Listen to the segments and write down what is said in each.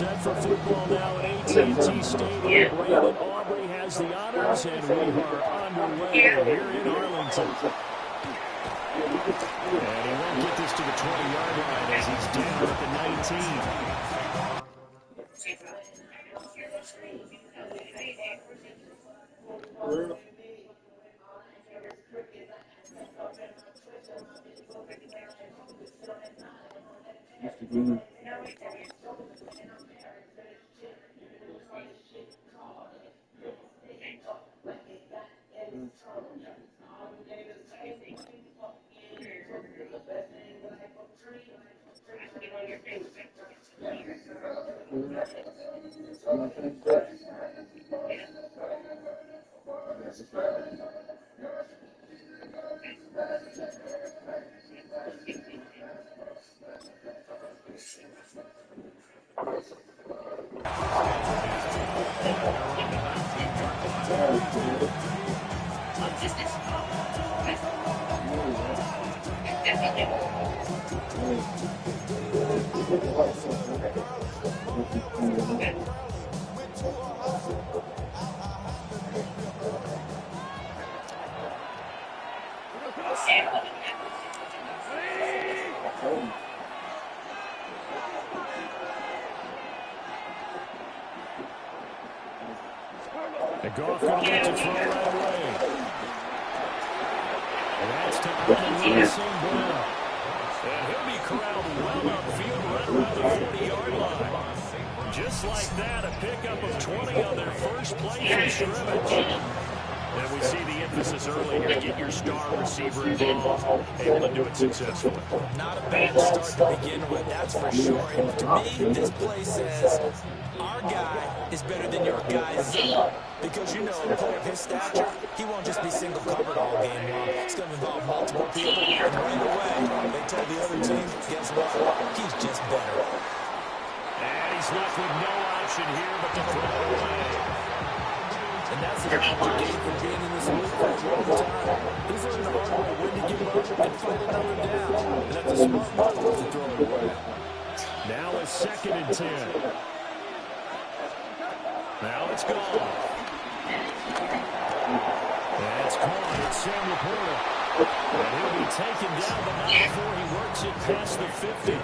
set for football now at AT&T Stadium. Brandon Aubrey has the honors, and we are underway here in Arlington. And he won't get this to the 20-yard line as he's down at the 19. And Goff going to get to throw right away. And that's to Wilson Brown. And he'll be corralled well upfield right around the 40-yard line. Just like that, a pickup of 20 on their first play from scrimmage. And we see the emphasis early here. Get your star receiver involved. Able to do it successfully. Not a bad start to begin with, that's for sure. And to me, this play says our guy is better than your guy Z. Because you know, a player of his stature, he won't just be single covered all game long. It's going to involve multiple people. And right away, they told the other team, guess what? He's just better. And he's left with no option here but to throw it away. And that's the object game for being in this league for a long time. He's learned the hard way when to give up and fight another down. And that's a smart move to throw it away. Now a 2nd and 10. Now it's gone. That's caught. It's Samuel Porter. And he'll be taken down, but not before he works it past the 50.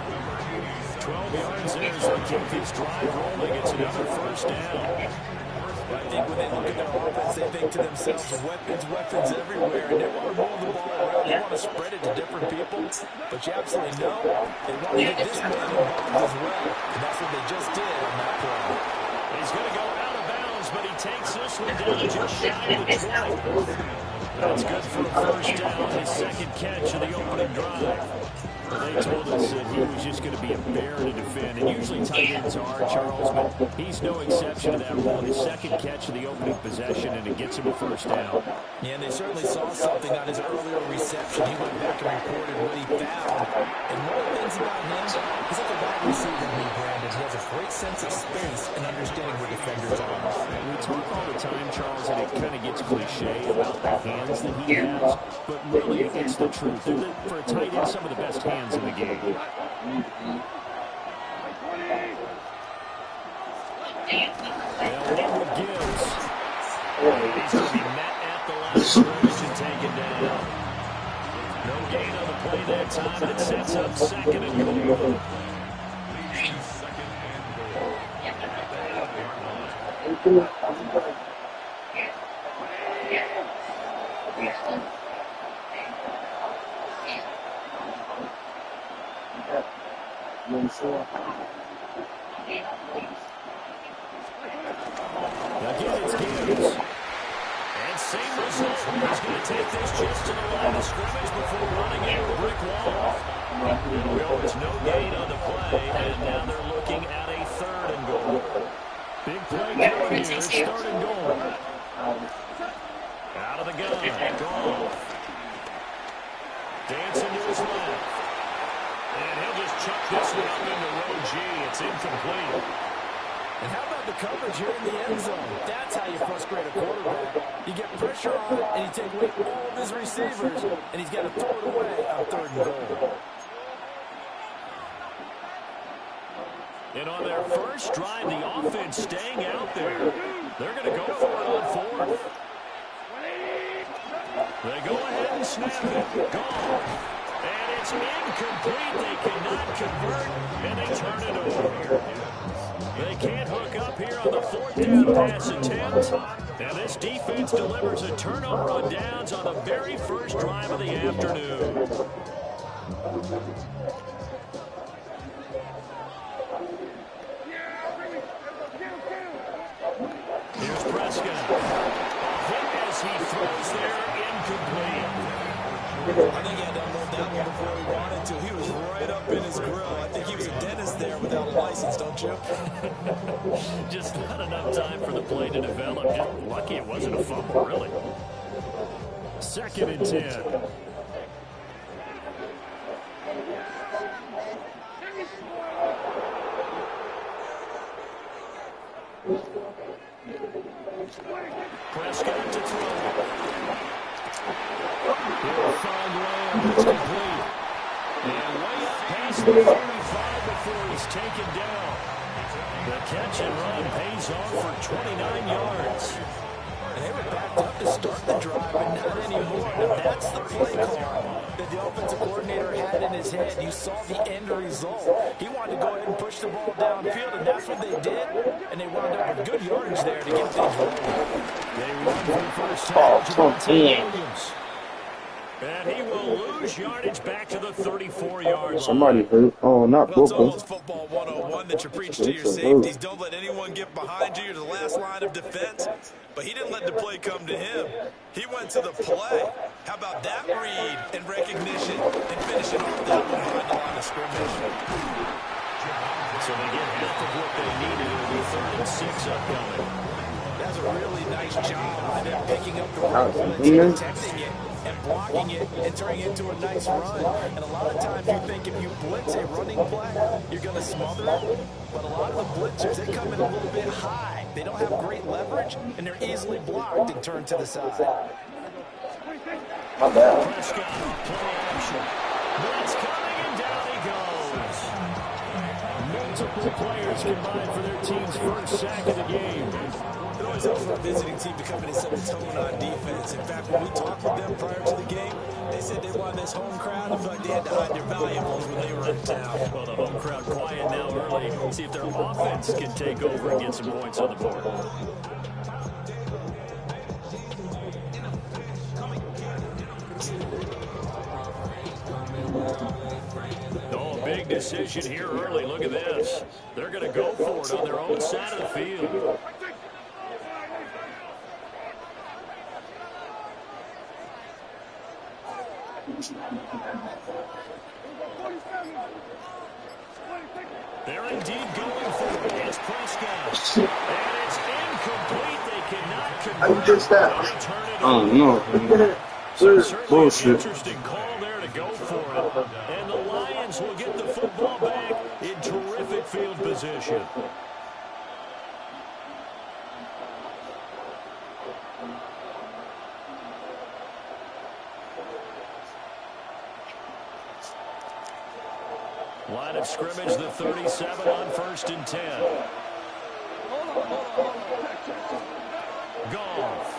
12 yards there as they keep this drive rolling. It's another first down. I think when they look at their offense, they think to themselves, weapons everywhere, and they want to roll the ball around. They want to spread it to different people, but you absolutely know they want to get this man involved as well, and that's what they just did on that play. He's going to go out of bounds, but he takes this one down just shy of the 20. That's good for a first down, his 2nd catch of the opening drive. Well, they told us that he was just going to be a bear to defend, and usually tight ends are, Charles, but he's no exception to that rule. His 2nd catch of the opening possession, and it gets him a first down. Yeah, and they certainly saw something on his earlier reception. He went back and reported what he found. And one of the things about him is like a wide receiver to me, Brandon. He has a great sense of space and understanding where defenders are. We talk all the time, Charles, and it kind of gets cliche about the hands that he has, but really it's the truth. For a tight end, some of the best hands in the game. Now Linwood Gibbs. He's going to be met at the line of scrimmage and taken down. No gain on the play that time, and it sets up 2nd and goal. Again, it's Gibbs. And same result. He's going to take this just to the line of scrimmage before running into a brick wall. Well, it's no gain on the play, and now they're looking at a 3rd and goal. Big play coming here. It's 3rd and goal. Out of the gun. Goff. Dancing to his left. And he'll just chuck this one up into row G. It's incomplete. And how about the coverage here in the end zone? That's how you frustrate a quarterback. You get pressure on it, and you take away all of his receivers, and he's got to throw it away on 3rd and goal. And on their first drive, the offense staying out there. They're going to go for it on fourth. They go ahead and snap it. Gone. And it's incomplete. They cannot convert, and they turn it over. They can't hook up here on the fourth down pass attempt. And this defense delivers a turnover on downs on the very first drive of the afternoon. Here's Prescott. A hit as he throws there, incomplete. I think he had to unload that one before he wanted to. He was right up in his grill. I think he was a dentist there without a license, don't you? Just not enough time for the play to develop. Just lucky it wasn't a fumble, really. 2nd and 10. Prescott to throw. He'll find Lamb. It's complete. And way up past the 35 before he's taken down. The catch and run pays off for 29 yards. And they were backed up to start the drive, but not anymore. Now that's the play call that the offensive coordinator had in his head. You saw the end result. He wanted to go ahead and push the ball downfield, and that's what they did. And they wound up with good yardage there to get things rolling. They run for the first time. Javonte Williams. And he will lose yardage back to the 34-yard line. Somebody hurt. Oh, not Well, it's Booker. almost football 101 that you preach to your safeties. Don't let anyone get behind you. You're the last line of defense. But he didn't let the play come to him. He went to the play. How about that read and recognition and finishing off that one behind the line of scrimmage? So they get half of what they needed. It'll be 3rd and 6 upcoming. That's a really nice job by them picking up the right blitz, protecting it, and blocking it, and turning it into a nice run. And a lot of times you think if you blitz a running play, you're going to smother it. But a lot of the blitzers, they come in a little bit high. They don't have great leverage, and they're easily blocked and turned to the side. My bad. Prescott, play action. Blitz coming, and down he goes. Multiple players combined for their team's first sack of the game. It always helps for a visiting team to come in and set a tone on defense. In fact, when we talked with them prior to the game, they said they wanted this home crowd. I feel like they had to hide their valuables when they were in town. Well, the home crowd quiet now early. See if their offense can take over and get some points on the board. Oh, big decision here early. Look at this. They're going to go for it on their own side of the field. They're indeed going for it. It's Prescott. And it's incomplete. They cannot convert. I just that. Oh, no. So certainly Bullshit. an interesting call there to go for it. And the Lions will get the football back in terrific field position. Line of scrimmage, the 37 on 1st and 10. Goff.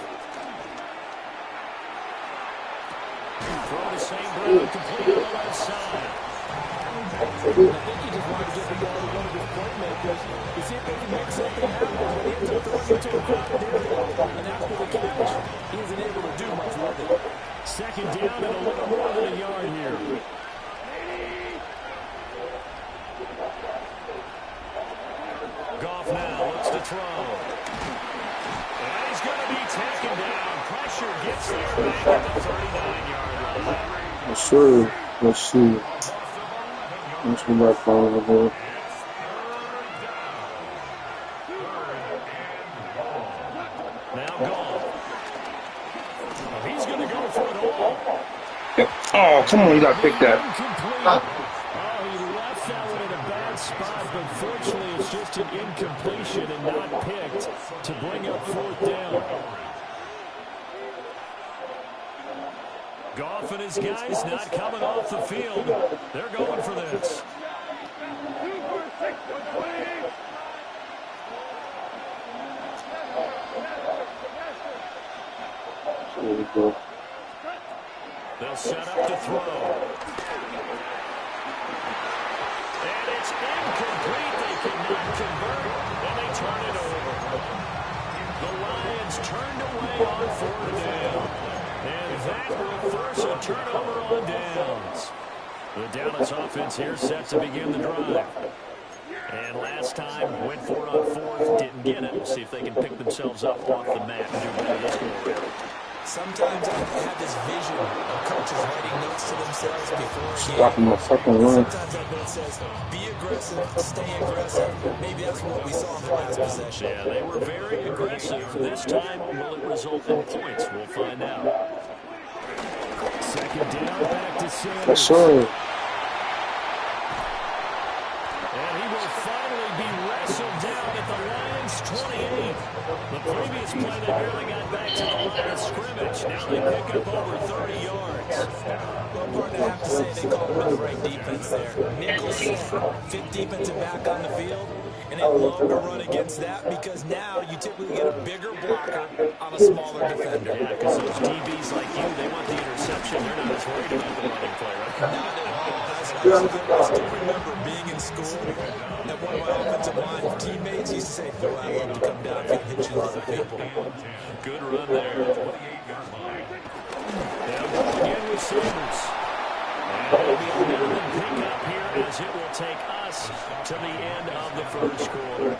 Throw to St. Brown, complete on the left side. I think he just wanted to get the ball to one of his playmakers to see if they can make something happen. But he ends up throwing it to a crowded area, and after the catch, he isn't able to do much with it. 2nd down and a little more than a yard here. Goff now looks to throw. And he's going to be taken down. Pressure gets there back at the 39-yard line. Yes, sir. Let's see. Let's go back over there. Now Goff. Oh, he's going to go for it all. Oh, come on. You got to pick that. Incomplete. Oh, he left that one in a bad spot, but fortunately it's just an incompletion and not picked to bring up 4th down. Goff and his guys not coming off the field. They're going for this. There we go. They'll set up to throw. And it's incomplete. They cannot convert, and they turn it over. The Lions turned away on 4th down. And that will force a turnover on downs. The Dallas offense here set to begin the drive. And last time, went for it on 4th, didn't get it. We'll see if they can pick themselves up off the mat and do better this go around. Sometimes I have this vision of coaches writing notes to themselves before a game. Stopping my fucking run. Sometimes that note says, be aggressive, stay aggressive. Maybe that's what we saw in the last possession. Yeah, they were very aggressive. This time, will it result in points? We'll find out. Second down, back to Sanders. Yes, sir. And he will finally be wrestled down at the Lions' 28. The previous play, they barely got back to the line of scrimmage. Now they pick up over 30 yards. Well, partner, I have to say they called with the right defense there. Nickel set, fifth defensive back on the field, and they love to run against that because now you typically get a bigger blocker on a smaller defender. Yeah, because those DBs like you, they want the interception. They're not as worried about the running play, right? Not at all. I still remember being in school, and one of my offensive line teammates used to say, "Boy, I love to come down and hit you little people." Good run there. They'll go again with Sanders. And it'll be a minimum pickup here as it will take us to the end of the first quarter.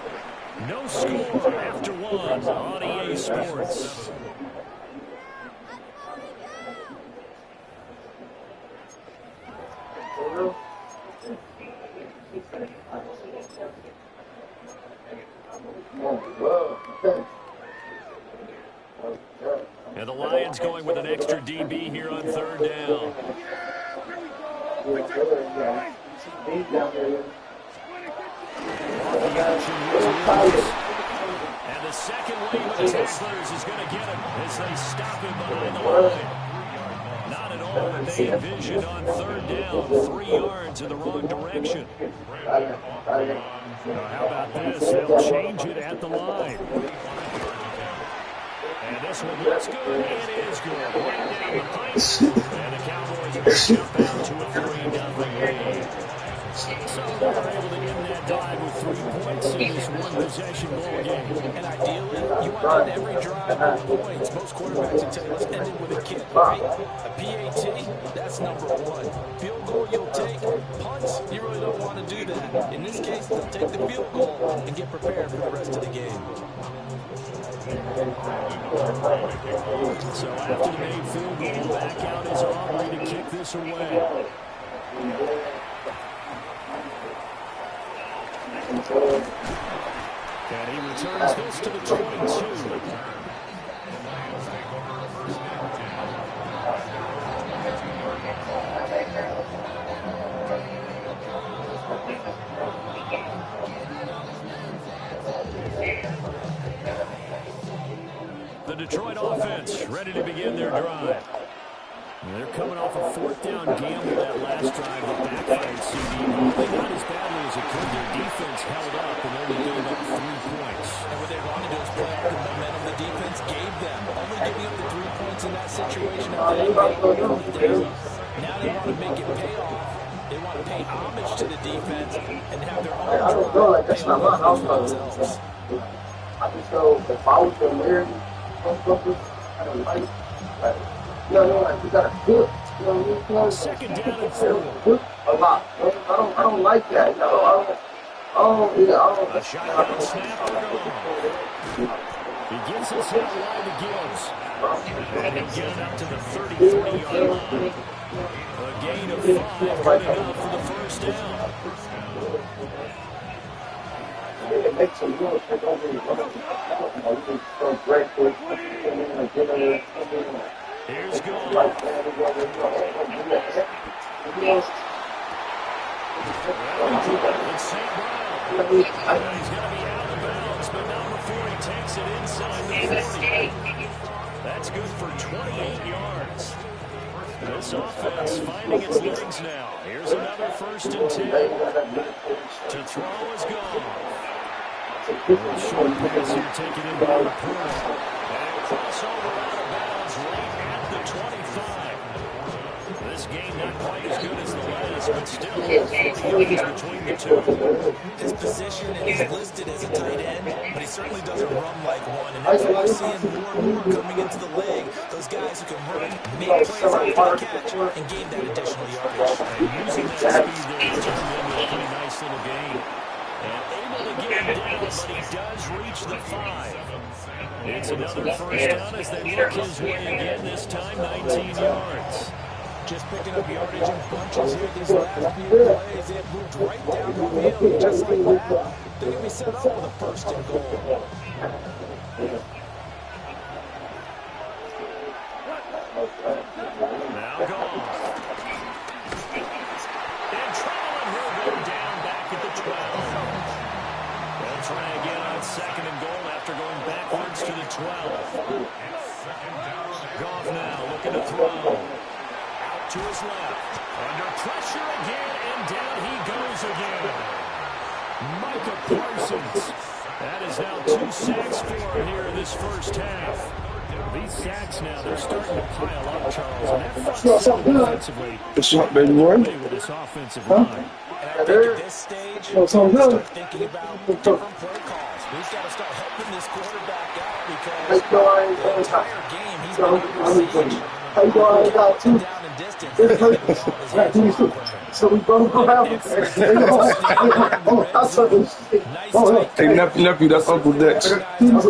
No score after one on EA Sports. And the Lions going with an extra DB here on 3rd down. And the second wave of tacklers is going to get him as they stop him behind the line. Not at all what they envisioned on 3rd down. 3 yards in the wrong direction. How about this? They'll change it at the line. And this one looks good. It is good. Right down the pipe. And the Cowboys are going to jump out to a 3-0 lead. So they're able to end that drive with 3 points in this one-possession ball game. And ideally, you want to end every drive with points. Most quarterbacks will tell you, let's end it with a kick, right? A PAT, that's number 1. Field goal you'll take. Punts, you really don't want to do that. In this case, they'll take the field goal and get prepared for the rest of the game. So after the made field goal, back out is Aubrey to kick this away. And he returns this to the 22. The Detroit offense ready to begin their drive. They're coming off a 4th down gamble that last drive that backfired CD. They got as badly as it could. Their defense held up and only gave up 3 points. And what they wanted to do is play off the momentum the defense gave them. Only giving up the 3 points in that situation. Now they want to make it pay off. They want to pay homage to the defense and have their own drive pay off themselves. I just know if I was the American motherfucker, I don't like it. You know, like you gotta cook. You know what I mean? Second down and 4. Cook a lot. I don't like that. You know, A shotgun snap. He gets us out wide to Gibbs. And he'll get it up to the 33-yard line. A gain of 5, good enough for the first down. it makes some noise. They don't really want to so great quick. Here's Gould. It's St. Brown. He's going to be out of bounds, but not before he takes it inside the 40. That's good for 28 yards. This offense finding its legs now. Here's another 1st and 10. To throw is gone. Short pass here taken in by the corner. And crossover out of bounds right at the 25. This game not quite as good as the last, but still 40 yards between the two. His position is listed as a tight end, but he certainly doesn't run like one. And that's what we're seeing more and more coming into the league. Those guys who can run, make plays after the catch, and gain that additional yardage. And using that speed there to turn into a pretty nice little game. And able to get him down, but he does reach the 5. It's another 1st down as they look his way again, this time 19 yards. Just picking up yardage in bunches here these last few plays. They have moved right down the field just like that. They're going to be set up with a 1st and goal. Now gone. And traveling, he'll go down back at the 12. They'll try again on 2nd and goal after going backwards to the 12. Goff now looking to throw. To his left, under pressure again, and down he goes again. Micah Parsons. That is now 2 sacks for him here in this 1st half. These sacks now, they're starting to pile up, Charles. And that front seven defensively, What's up, baby boy? with this offensive line. And I think at this stage, we start thinking about different play calls. We've got to start helping this quarterback out because the entire game he's been under siege. How you doing? I got 2. Down in distance. So we both go out. Hey, nephew, that's Uncle Dex. That's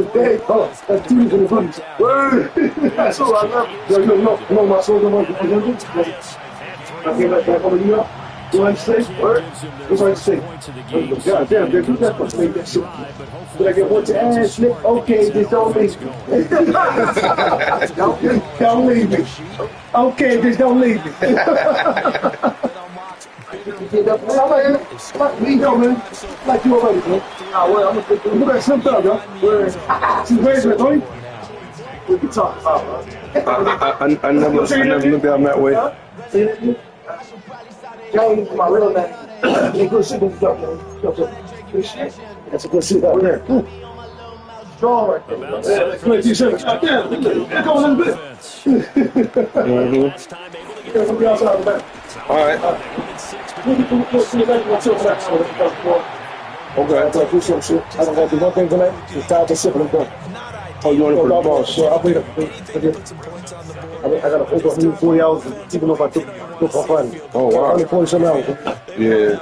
2 in the bunch. That's all I love. Yo, my soldier, I came back over here. You want to say? Word? You want to say? God damn, they do that for make that shit. But I get one to ass, Nick. Okay, just don't leave me. Don't leave me. Okay, just don't leave me. Get up, man. Like me, though, man. Like you already, man. Well, I'm gonna look at some stuff, yo. She's raised with me. We can talk about, man. I never looked at him that way. James is my real name. Good shit, man. Good shit. That's a good shit out there. Strong right there. Yeah, 27. God damn, they're going a little bit. All right. Okay, I thought you some shit. I don't have to do one thing tonight. It's time to sip and I'm done. Oh, you want to put the ball? Sure, I'll wait up. I got to hold up 40 hours, even if I took for fun. Oh, wow. 147 hours. Yeah.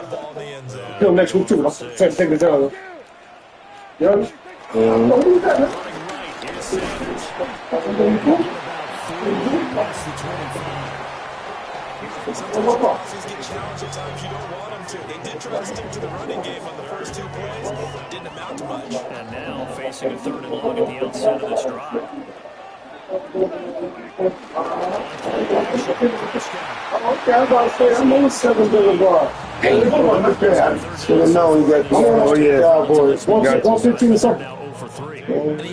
Till next week, too. I'm trying to take it down. You know? Don't do that, man. Offenses get challenged at times you don't want them to. They did try to stick to the running game on the first 2 plays. Didn't amount to much. And now facing a 3rd and long at the outset of this drive. Okay, I'm about to say, I'm on 7 to the bar. Hey, Should have known he got the oh, yeah. Cowboys. Got 115 or something. Now 0 for 3. The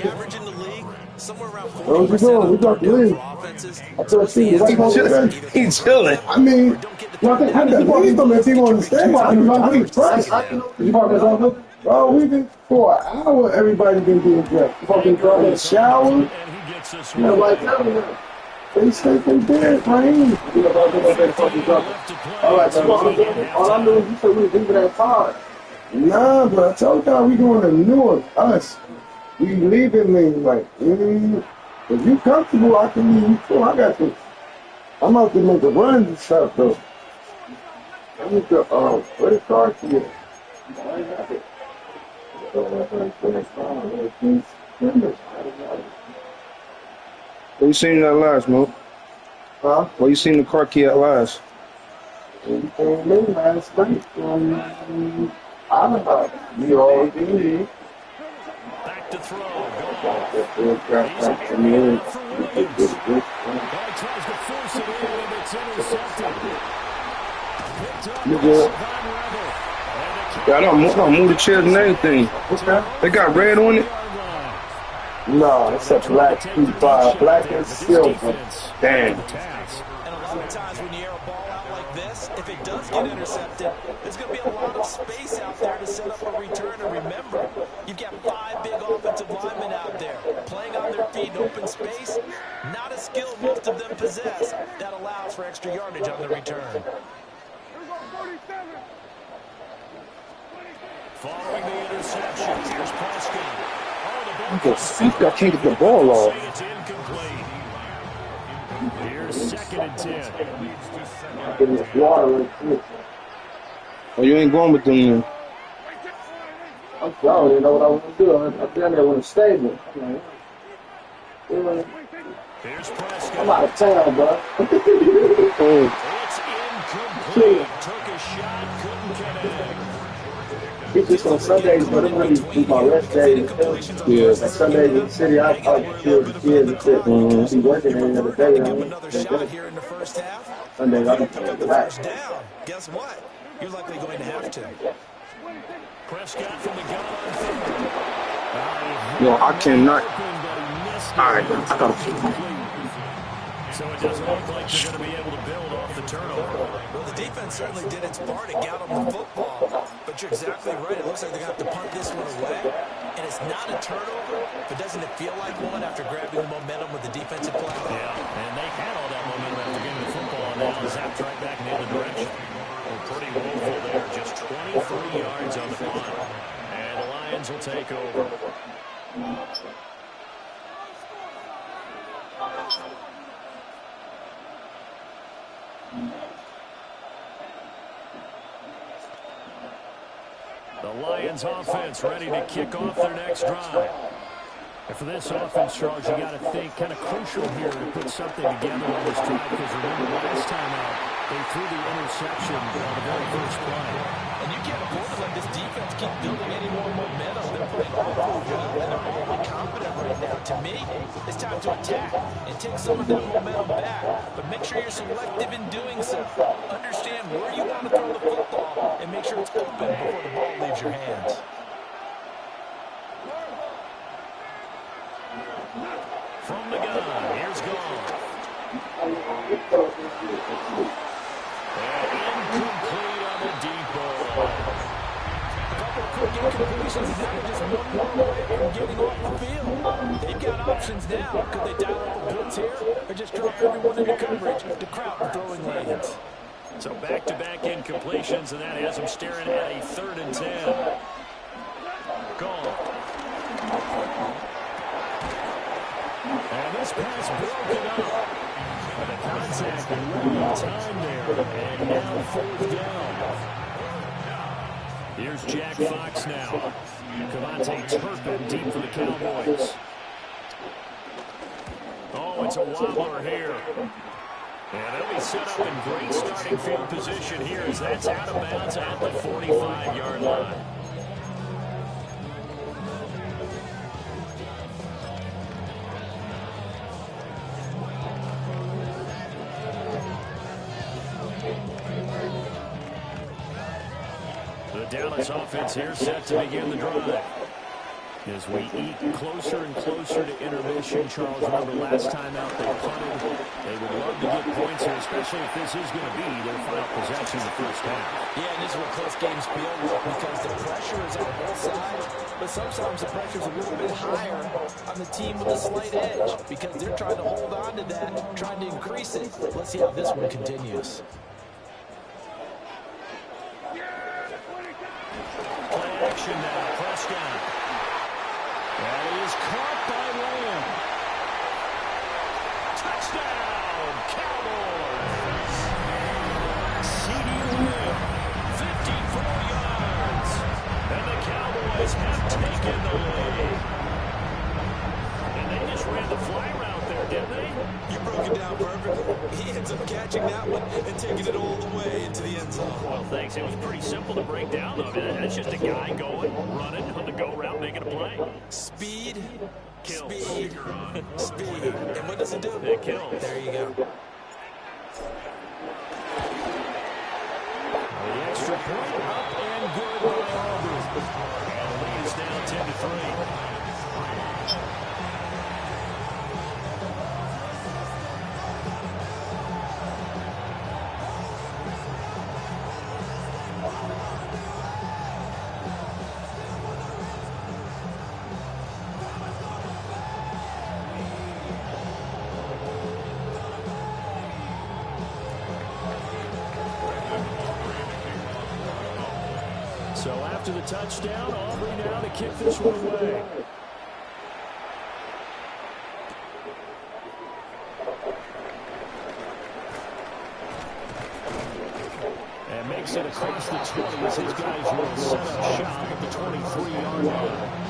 average in the league, somewhere around Where's he going? We got the lead. offenses. I tell you, right about that. He's chilling. I mean, I think I got leave them if he want to stay. I mean, I think price. You fucking something? Oh, we been for an hour. Everybody been doing that. Fucking trying to shower. And he gets this You know, one. like they say they did, man. All right, so all I knew is you said we was leaving at 5. Nah, but I told y'all we going to Newark. Us. We leaving me like, if you comfortable, I can leave you too. I got this. I'm out to make a run and stuff though. I need to where the car key at? I got it. Where you seen that last, Mo? Huh? Where you seen the car key at last? We came in last night from Alabama. We all did. Back to throw. That's He's got for Williams. He tries to force it in, and it's intercepted. Picked up You by good? Savon Rebel. Yeah, I don't move the chairs and everything. What's that? They got red on it. No, it's a black black and silver. Damn. Task. lot of times when you air a ball out like this, if it does get intercepted, there's going to be a lot of space out there to set up a return. And remember, you've got 5 big offensive linemen out there playing on their feet in open space. Not a skill most of them possess. That allows for extra yardage on the return. Following the interception, here's Prescott. I can't get the ball off. It's incomplete. Here's 2nd and 10. Getting this water real quick. Oh, you ain't going with them then? I'm sorry, I didn't know what I was going to do. I've been there when it's stable. Here's Prescott. I'm out of town, bro. It's incomplete. Took a shot, couldn't connect. It's just on Sundays, but I'm really do my rest days. Yeah. Like Sundays in the city, I chill with the kids and shit. Be working every other day. Another shot here in the first half. Sundays, I be Pick up the relaxed. first down. Guess what? You're likely going to have to. Prescott from the gun on third. Yo, I cannot. But he missed it. All right, I gotta. So it doesn't look like they're going to be able to build off the turnover. Well, the defense certainly did its part to get them the football. But you're exactly right. It looks like they're going to have to punt this one away. And it's not a turnover, but doesn't it feel like one after grabbing the momentum with the defensive play? Yeah, and they had all that momentum after getting the football, and now zapped right back in the other direction. Well, pretty woeful there. Just 23 yards on the punt. And the Lions will take over. The Lions offense ready to kick off their next drive. And for this offense, Charles, you got to think kind of crucial here to put something together on this drive, because remember last time out, they threw the interception on the very first play. And you can't afford to let this defense keep building any more momentum. They're playing awfully well, and they're overly confident right now. To me, it's time to attack and take some of that momentum back. But make sure you're selective in doing so. Understand where you want to throw the football, and make sure it's open before the ball leaves your hands. From the gun, here's Goff. And incomplete on the deep ball. A couple of quick incompletions, and now they're just one more away from getting off the field. They've got options now. Could they dial up a blitz here, or just drop everyone into coverage to crowd the throwing lanes? So back-to-back incompletions, and that has them staring at a 3rd and 10. Goff. And this pass broken up. But the contact right on time there. And now 4th down. Here's Jack Fox now. Cavante Turpin deep for the Cowboys. Oh, it's a wobbler here. And they'll be set up in great starting field position here as that's out of bounds at the 45-yard line. The Dallas offense here set to begin the drive. As we eat closer and closer to intermission, Charles, remember last time out they punted. They would love to get points here, especially if this is going to be their final possession in the first half. Yeah, and this is what close games feel like, because the pressure is on both sides, but sometimes the pressure is a little bit higher on the team with a slight edge, because they're trying to hold on to that, trying to increase it. Let's see how this one continues. Play action now, Prescott. That is caught by Lamb. Touchdown, Cowboys. CeeDee Lamb, 54 yards. And the Cowboys have taken the lead. And they just ran the fly route there, didn't they? You broke it down perfectly. He ends up catching that one and taking it all the way into the end zone. Well, thanks. It was pretty simple to break down, though. That's just a guy going, running on the go route, making a play. Speed, Kills. speed, speed. And what does it do? It kills. There you go. The extra point up and good by Auburn. And the lead is now 10-3. So after the touchdown, Aubrey now to kick this one away. And makes it across the 20 as his guys will set up shop at the 23-yard line.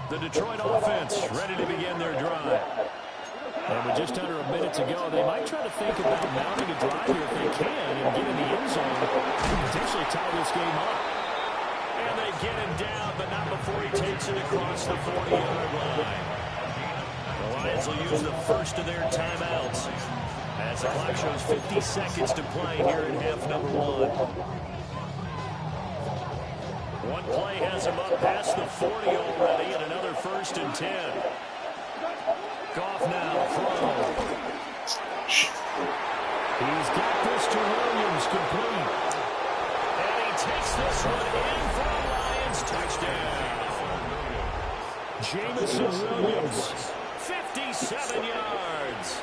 The Detroit offense ready to begin their drive. And with just under a minute to go, they might try to think about mounting a drive here if they can and get in the end zone and potentially tie this game up. And they get him down, but not before he takes it across the 40-yard line. The Lions will use the first of their timeouts as the clock shows 50 seconds to play here in half number one. One play has him up past the 40 already, and another 1st and 10. Goff now throw. He's got this to Williams complete. And he takes this one in for a Lions touchdown. Jameson Williams, 57 yards.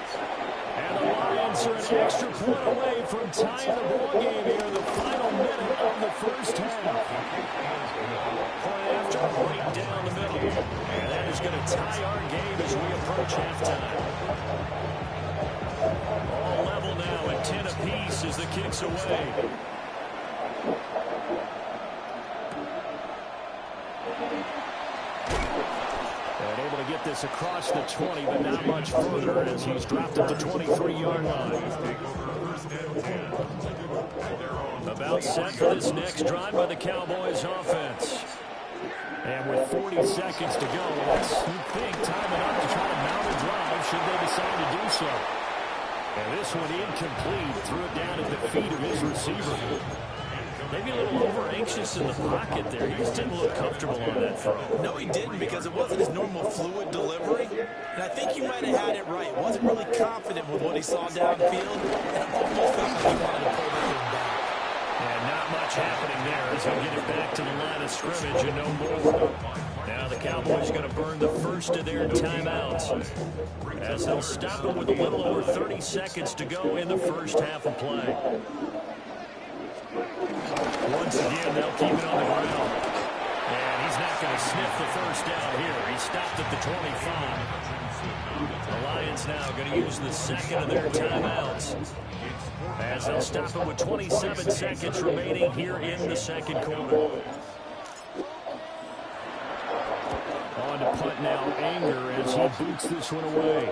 And the Lions are an extra point away from tying the ball game here in the final minute of the first half. Point after right down the middle. And that is going to tie our game as we approach halftime. All level now at 10 apiece as the kick's away. And able to get this across the 20, but not much further as he's dropped at the 23-yard line. About set for this next drive by the Cowboys offense. And with 40 seconds to go, you'd think time enough to try to mount a drive should they decide to do so. And this one incomplete, threw it down at the feet of his receiver. Maybe a little over-anxious in the pocket there. He just didn't look comfortable on that throw. No, he didn't, because it wasn't his normal fluid delivery. And I think he might have had it right. Wasn't really confident with what he saw downfield. And it almost felt like he wanted to pull that thing back. And not much happening there as he'll get it back to the line of scrimmage and no more. Now the Cowboys are going to burn the first of their timeouts as they'll stop it with a little over 30 seconds to go in the first half of play. Once again, they'll keep it on the ground. And he's not going to sniff the first down here. He stopped at the 25. The Lions now going to use the second of their timeouts as they'll stop it with 27 seconds remaining here in the second quarter. On to punt now, Anger, as he boots this one away.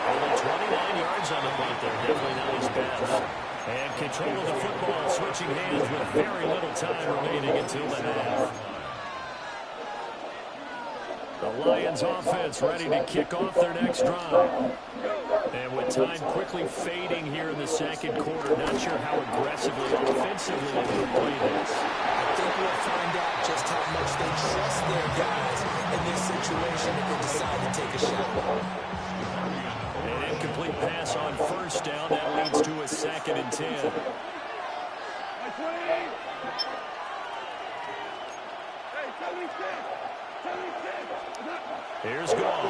Only 29 yards on the punt there. Definitely not his best. And control of the football, switching hands with very little time remaining until the half. The Lions offense ready to kick off their next drive. And with time quickly fading here in the second quarter, not sure how aggressively, offensively they will play this. I think we'll find out just how much they trust their guys in this situation if they decide to take a shot. An incomplete pass on first down. That leads to a 2nd and 10. Here's Goff.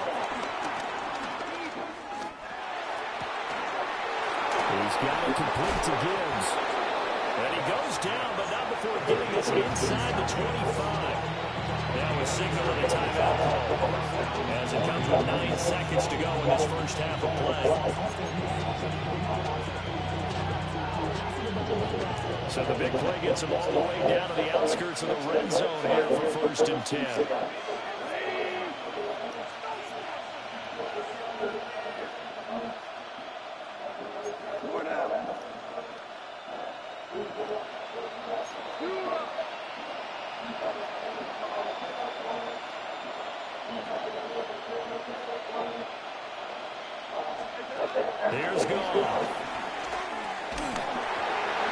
He's got it complete to Gibbs. And he goes down, but not before getting us inside the 25. Now a signal and a timeout call as it comes with 9 seconds to go in this first half of play. So the big play gets him all the way down to the outskirts of the red zone here for 1st and 10. Here's Goff.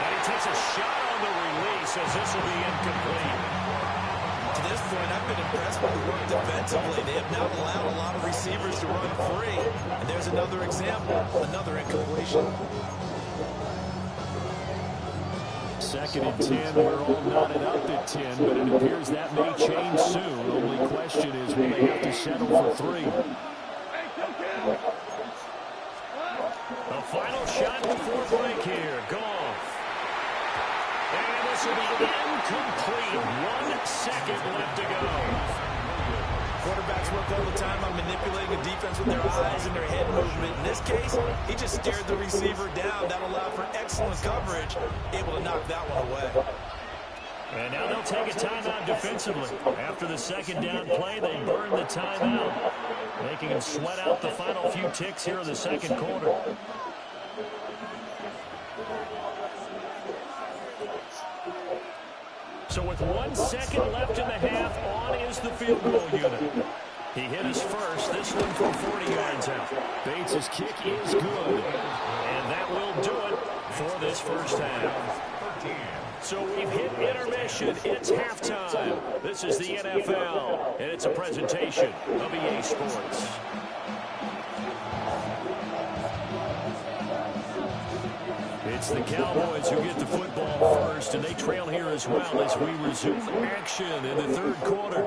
And he takes a shot on the release as this will be incomplete. To this point, I've been impressed with the work defensively. They have not allowed a lot of receivers to run free. And there's another example, another incompletion. 2nd and 10. We're all knotted up at 10, but it appears that may change soon. Only question is, will they have to settle for 3? The final shot before break here. Goff. And this will be incomplete. 1 second left to go. Quarterbacks work all the time on manipulating the defense with their eyes and their head movement. In this case, he just stared the receiver down. That allowed for excellent coverage, able to knock that one away. And now they'll take a timeout defensively. After the 2nd down play, they burn the timeout, making them sweat out the final few ticks here in the 2nd quarter. So with 1 second left in the half, on is the field goal unit. He hit his first, this one from 40 yards out. Bates' kick is good, and that will do it for this first half. So we've hit intermission. It's halftime. This is the NFL, and it's a presentation of EA Sports. It's the Cowboys who get the football first, and they trail here as well as we resume action in the 3rd quarter.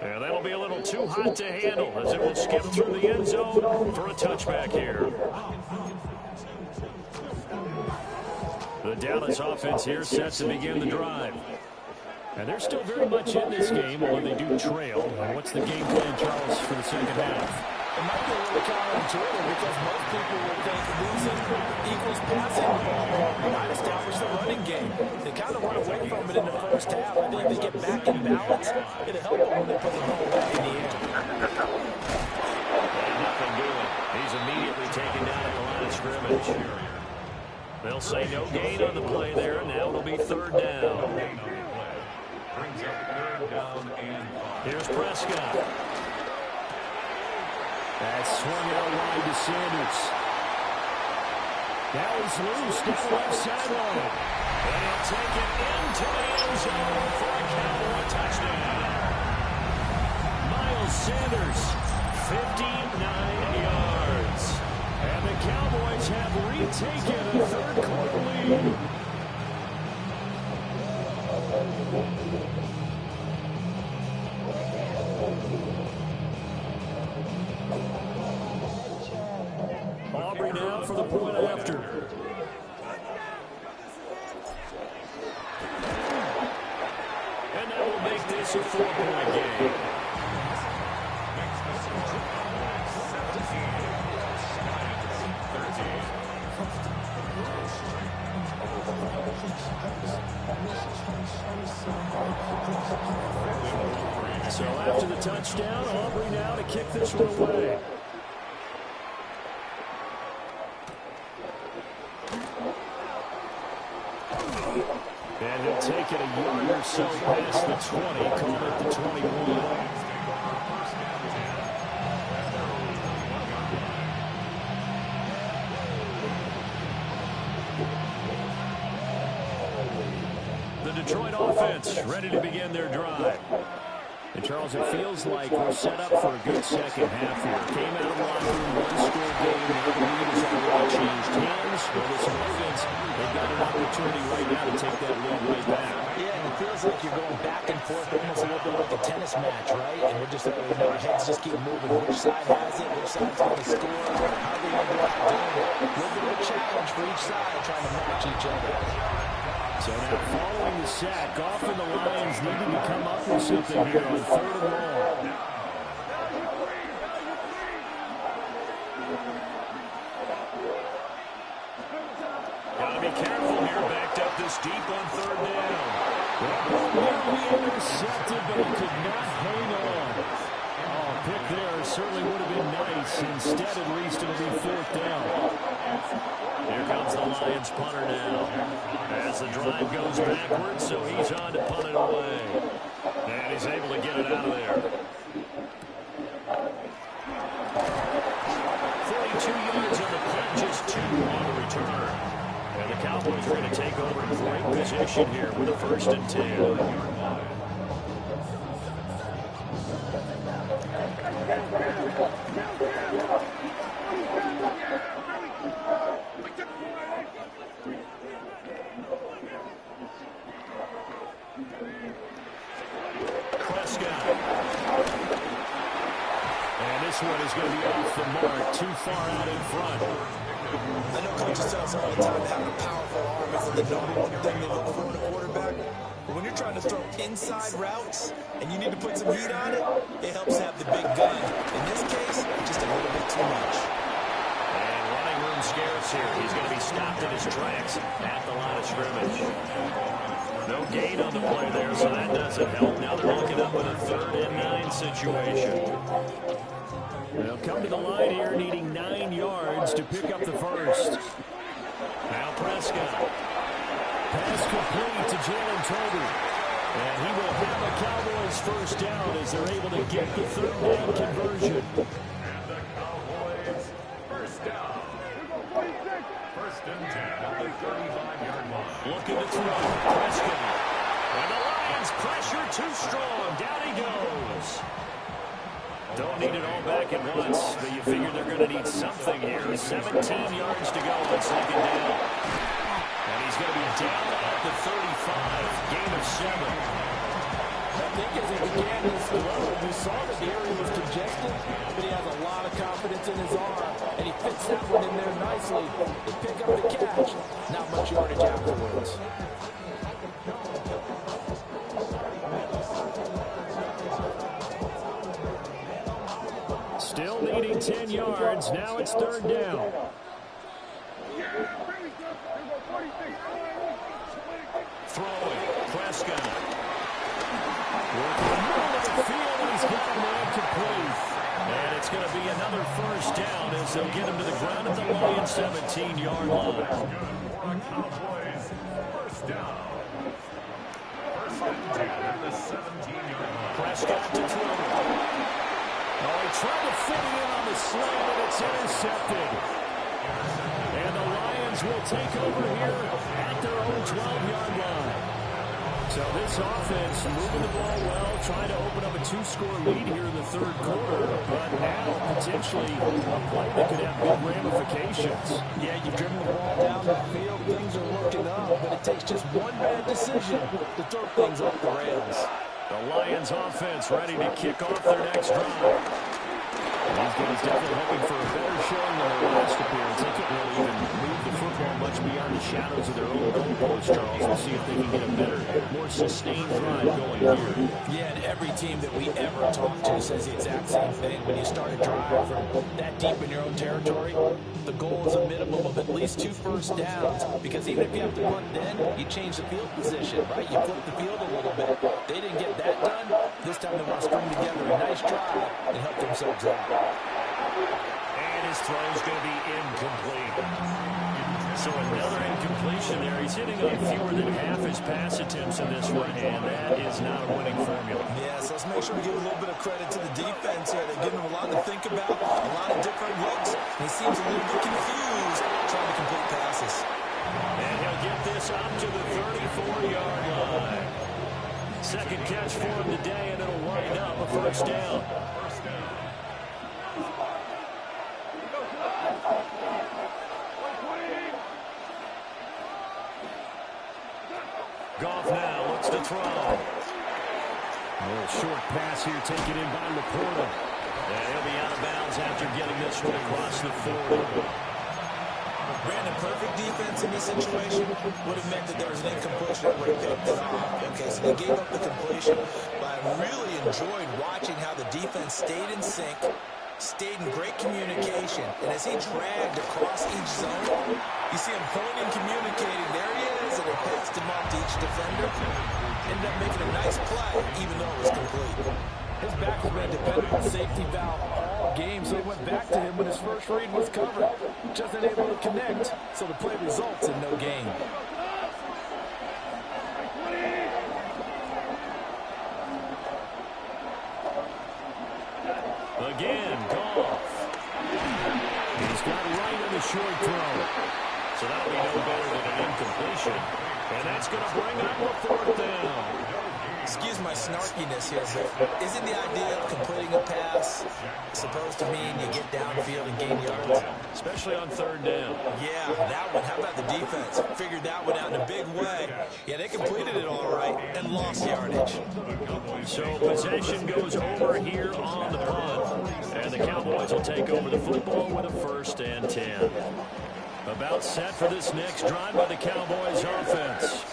And that'll be a little too hot to handle as it will skip through the end zone for a touchback here. The Dallas offense here sets to begin the drive. And they're still very much in this game, although they do trail. And what's the game plan, Charles, for the 2nd half? It might be a little counterintuitive because most people would think losing equals passing. Might establish the running game. They kind of run away from it in the first half. I think if they get back in balance, it'll help them when they put the ball back in the air. And nothing doing. He's immediately taken down at the line of scrimmage. They'll say no gain on the play there, and now it'll be 3rd down. Here's Prescott. That's swung out wide to Sanders. That was loose down the left sideline. And he'll take it into the end zone for a Cowboy touchdown. Miles Sanders, 59 yards. And the Cowboys have retaken a 3rd quarter lead. Aubrey now for the point after. And that will make this a 4-point game. So after the touchdown, Aubrey now to kick this one away. And he'll take it a yard or so past the 20, call it the 21. The Detroit offense ready to begin their drive. And Charles, it feels like we're set up for a good 2nd half here. Came out of the locker room, 1-score game. Now the lead has already changed hands. Well, this offense, they've got an opportunity right now to take that lead right back. Yeah, and it feels like you're going back and forth, almost a little bit like a tennis match, right? And we're just, our heads just keep moving. Which side has it? Which side's going to score? How are they going to go out doing it? A little bit of a challenge for each side, trying to match each other. So now following the sack, Goff and the Lions needing to come up with something here on 3rd and long. Got to be careful here, backed up this deep on 3rd down. Nearly intercepted, but he could not hang on. Oh, pick there certainly would have been nice. Instead, at least, it'll be 4th down. Here comes the Lions punter now. As the drive goes backwards, so he's on to punt it away. And he's able to get it out of there. 42 yards on the punt, just 2 on the return. And the Cowboys are going to take over great position here with a 1st and 10. And this one is going to be off the mark, too far out in front. I know coaches tell us all the time having a powerful arm isn't the number one thing they look for in a quarterback. But when you're trying to throw inside routes and you need to put some heat on it, it helps have the big gun. In this case, just a little bit too much. And running room scarce here. He's going to be stopped in his tracks at the line of scrimmage. No gain on the play there, so that doesn't help. Now they're looking up with a 3rd and 9 situation. They'll come to the line here needing 9 yards to pick up the first. Now Prescott. Pass complete to Jalen Tolbert. And he will have a Cowboys first down as they're able to get the 3rd down conversion. And the Cowboys first down. 1st and 10 at the 35-yard line. Looking to throw. Prescott. And the Lions pressure too strong. Down he goes. Don't need it all back at once, but you figure they're going to need something here. 17 yards to go on 2nd down. And he's going to be down at the 35. Gain of 7. I think as he began his throw, you saw that the area was congested, but he has a lot of confidence in his arm, and he fits that one in there nicely. They pick up the catch. Not much yardage afterwards. Still needing 10 yards. Now it's 3rd down. Throwing. Prescott. Working the middle of the field, and he's got him incomplete. And it's going to be another first down as they'll get him to the ground at the Lions' 17-yard line. Cowboys first down. 1st and 10 at the 17-yard line. Prescott to throw. Oh, he tried to fit it in on the slant, and it's intercepted. And the Lions will take over here at their own 12-yard line. So this offense moving the ball well, trying to open up a 2-score lead here in the 3rd quarter, but now potentially a play that could have big ramifications. Yeah, you've driven the ball down the field, things are looking up, but it takes just one bad decision to throw things off the rails. The Lions offense ready to kick off their next drive. These guys definitely hoping for a better showing than their last appearance. They couldn't really even move the football much beyond the shadows of their own goalpost, Charles. We'll see if they can get a better, more sustained drive going here. Yeah, and every team that we ever talk to says the exact same thing. When you start a drive from that deep in your own territory, the goal is a minimum of at least 2 first downs, because even if you have to punt then, you change the field position, right? You flip the field a little bit. They didn't get that done. This time they want to string together a nice drive and help themselves out. And his throw is going to be incomplete. So another incompletion there. He's hitting on fewer than half his pass attempts in this one, and that is not a winning formula. Yeah, so let's make sure we give a little bit of credit to the defense here. They're giving him a lot to think about, a lot of different looks, and he seems a little bit confused trying to complete passes. And he'll get this up to the 34-yard line. 2nd catch for him today, and it'll wind up a first down. Goff now looks to throw. A little short pass here taken in by Laporta. And he'll be out of bounds after getting this one across the 40. Brandon, perfect defense in this situation would have meant that there was an incompletion that would have picked it off. Okay, so they gave up the completion. But I really enjoyed watching how the defense stayed in sync, stayed in great communication. And as he dragged across each zone, you see him pointing, communicating. There he is, and he passed him off to each defender. Ended up making a nice play, even though it was complete. His back has been a dependable safety valve all game, so he went back to him when his first read was covered. Just unable to connect, so the play results in no gain. Again, Goff. He's got right on the short throw. So that'll be no better than an incompletion. And that's going to bring up a 4th down. Excuse my snarkiness here, but isn't the idea of completing a pass supposed to mean you get downfield and gain yards? Especially on third down. Yeah, that one. How about the defense? Figured that one out in a big way. Yeah, they completed it all right and lost yardage. So possession goes over here on the punt. And the Cowboys will take over the football with a 1st and 10. About set for this next drive by the Cowboys offense.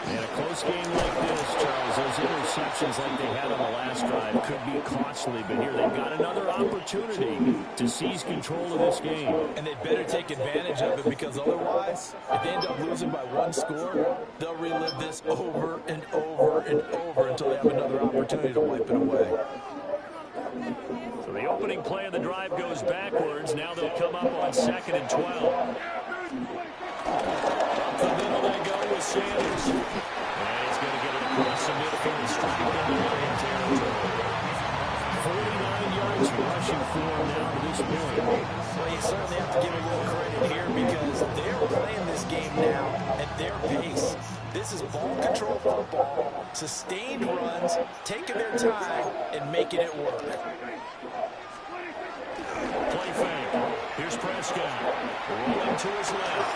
And a close game like this, Charles, those interceptions like they had on the last drive could be costly. But here they've got another opportunity to seize control of this game. And they'd better take advantage of it, because otherwise, if they end up losing by 1 score, they'll relive this over and over and over until they have another opportunity to wipe it away. So the opening play of the drive goes backwards. Now they'll come up on 2nd and 12. Up the middle they go with Sanders. And he's going to get it across the midfield, straight into Lion territory. 49 yards rushing for him now to this point. Well, you certainly have to give a little credit here, because they're playing this game now at their pace. This is ball control football, sustained runs, taking their time and making it work. Play fake. Here's Prescott. Rolling to his left.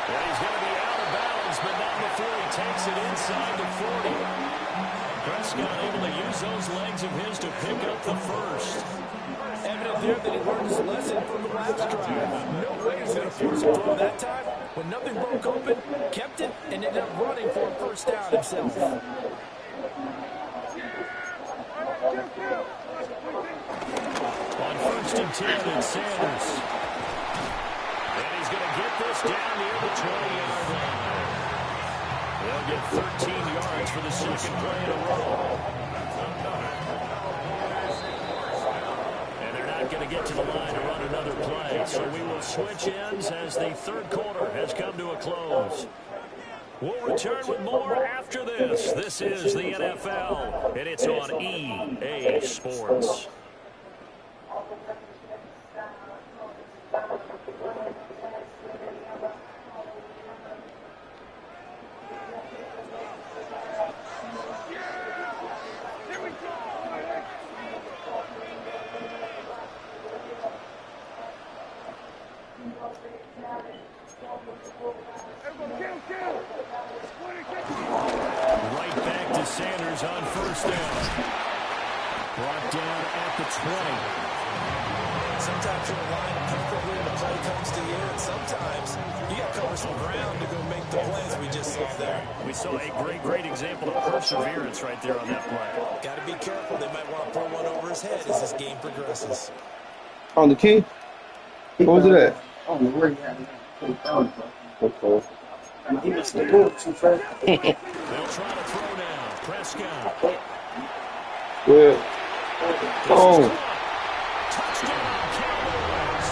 And he's going to be out of bounds, but not before he takes it inside the 40. Prescott able to use those legs of his to pick up the 1st. Evident there that he learned his lesson from the last drive. No way he's going to force a throw that time. When nothing broke open, kept it, and ended up running for a 1st down himself. On 1st and 10, it's Sanders. And he's going to get this down near the 20-yard line. They'll get 13 yards for the 2nd play in a row. And they're not going to get to the line to run another play. So we will switch ends as the 3rd quarter has come to a close. We'll return with more after this. This is the NFL, and it's on EA Sports. Right back to Sanders on 1st down. Brought down at the 20. Sometimes you're lying comfortably when the play comes to you, and sometimes you got to cover some ground to go make the plays we just saw there. We saw a great example of perseverance right there on that play. Got to be careful. They might want to throw one over his head as this game progresses. On the key? What was it at? I don't know where he had it. Okay. He must have moved too fast. They'll try to throw now. Prescott. Well, oh. Touchdown, Cowboys.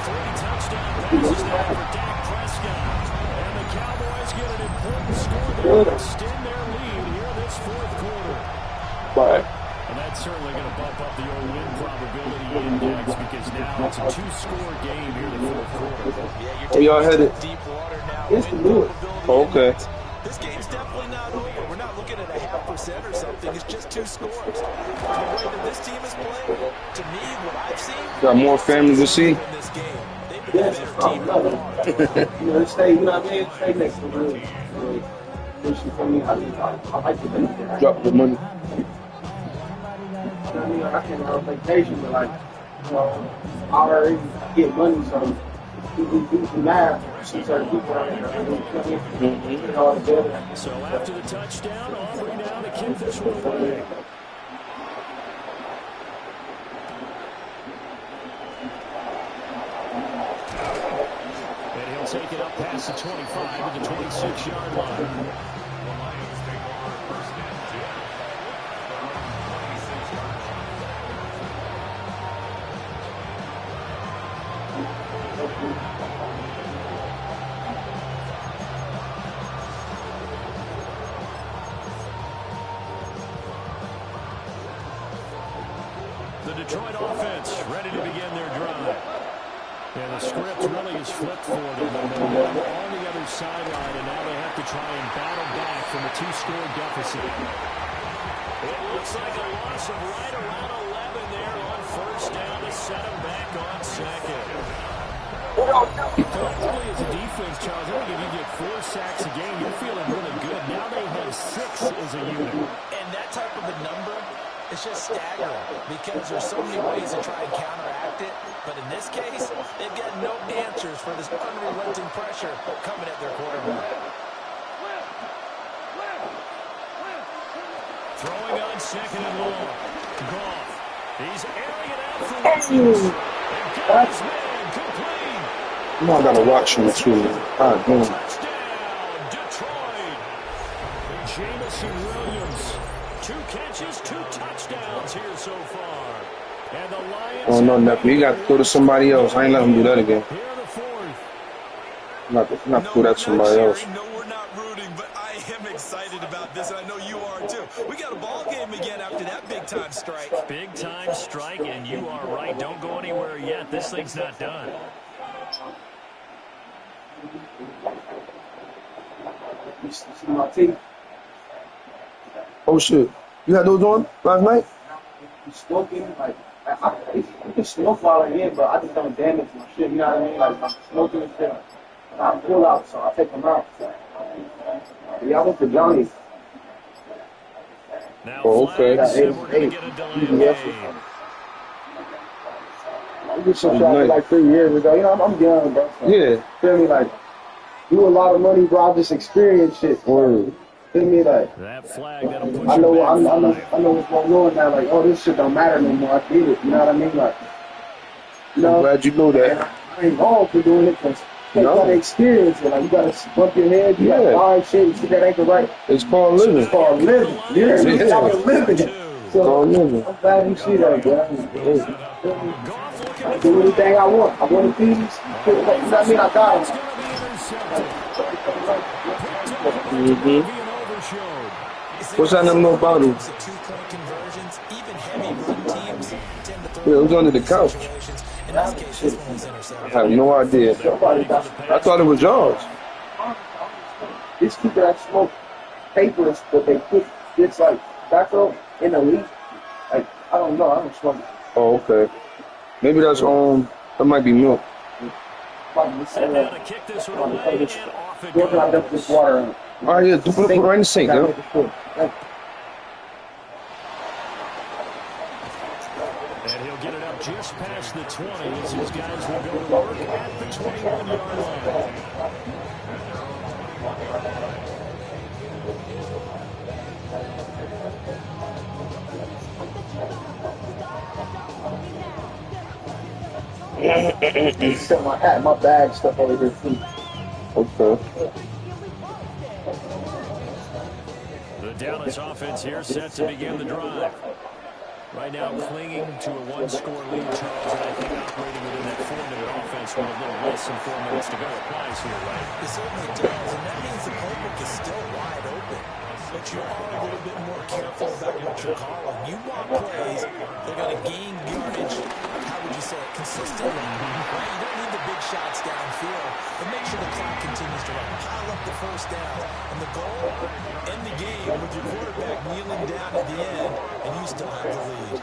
3 touchdown passes now for Dak Prescott. And the Cowboys get an important score that will extend their lead here this 4th quarter. Bye. And that's certainly going to bump up the old win probability index, because now it's a 2-score game here in the 4th quarter. Yeah, Where y'all headed? deep water now. It's the Lewis. Oh, okay. This game's definitely not over. We're not looking at a 0.5% or something. It's just 2 scores. The way that this team is playing, to me, what I've seen, Got more family to see. in this game. They've been a Yes, better team by far. You know, they stay, you know what I mean? Stay next to me. Pushing for me. I like the benefit. Drop the money. You know what I mean? Like, I can't go on vacation, but like, you know, I already get money, so do the math. See certain people out there, you know what I mean? Put it all together. So after the touchdown, Aubrey now to kick this one away. And he'll take it up past the 25 to the 26-yard line. The Detroit offense ready to begin their drive. Yeah, the script really is flipped for them. They're on the other sideline, and now they have to try and battle back from a 2-score deficit. It looks like a loss of right around 11 there on first down to set them back on second. Collectively as a defense, Charles, I think if you get 4 sacks a game, you're feeling really good. Now they have 6 as a unit. And that type of a number, it's just staggering because there's so many ways to try and counteract it. But in this case, they've got no answers for this unrelenting pressure coming at their quarterback. Throwing on second and long. Goff. He's airing it out for Williams. And got his man complete. You know I gotta watch him too. God damn. Touchdown, Detroit. Jamison Williams. 2 catches, 2 touchdowns here so far. And the Lions. Oh no, nephew, you got to throw to somebody else. I ain't let him do that again. Here in the 4th. Not throw that to somebody else. No, we're not rooting, but I am excited about this, and I know you are too. We got a ball game again after that big-time strike. Big-time strike, and you are right. Don't go anywhere yet. This thing's not done. You see my teeth? Oh shit. You had those on last night? You smoking? Like, you can smoke while I'm in, but I just don't damage my shit. You know what I mean? Like, I'm smoking and shit. I pull out, so I take them out. Yeah, I went to Johnny's. Now, Oh, okay. Flags said we're going to get a delay of game. I did some shit like 3 years ago. You know, I'm young, bro. So, Yeah. feel me? Like, do a lot of money, bro. I just experience shit. Word. Feel me? Like, That flag that'll put I you know back 5. I know what's going on now. Like, oh, this shit don't matter no more. I did it. You know what I mean? Like, you know, I'm glad you know and that. I ain't wrong for doing it because you gotta experience it. Like, you gotta bump your head. You gotta hard shit. You see that ain't the right. It's called living. It's called living. Yeah, it's called living. It's So called living. I'm glad you see that, bro. Goff looking I to do anything I want. I want these. You know what I mean? I got It's them. going to be intercepted. Mm-hmm. Being overshowed. What's that number about him? 2-point conversions, even heavy run teams tend to Yeah, throw it was under the couch. situations. In this case, this one was I intercepted. have no idea. Somebody got I thought it was yours. these people that smoke papers, but they put it's like tobacco in the leaf. Like, I don't know. I don't smoke. Oh, okay. Maybe that's that might be milk. And now to kick this one away, and off it Where can I dump this goes. water in? All right, yeah, put it right in the sink, Gotta yo. make it full. Thank you. And he'll get it up just past the 20 as his guys will go to work at the 21-yard line. Set my hat, my bag, stuff over here too. Okay. The Dallas offense here set to begin the drive. Right now clinging to a 1-score lead, Charles, and I think operating within that 4-minute offense with a little less than 4 minutes to go applies here, right? It certainly does, and that means the playbook is still wide open. But you are a little bit more careful about what you're calling. You want plays that are going to gain yardage, how would you say it, consistently. Right? You don't need the big shots downfield, but make sure the clock continues to run. Pile up the first down. And the goal, end the game with your quarterback kneeling down at the end, and you still have the lead.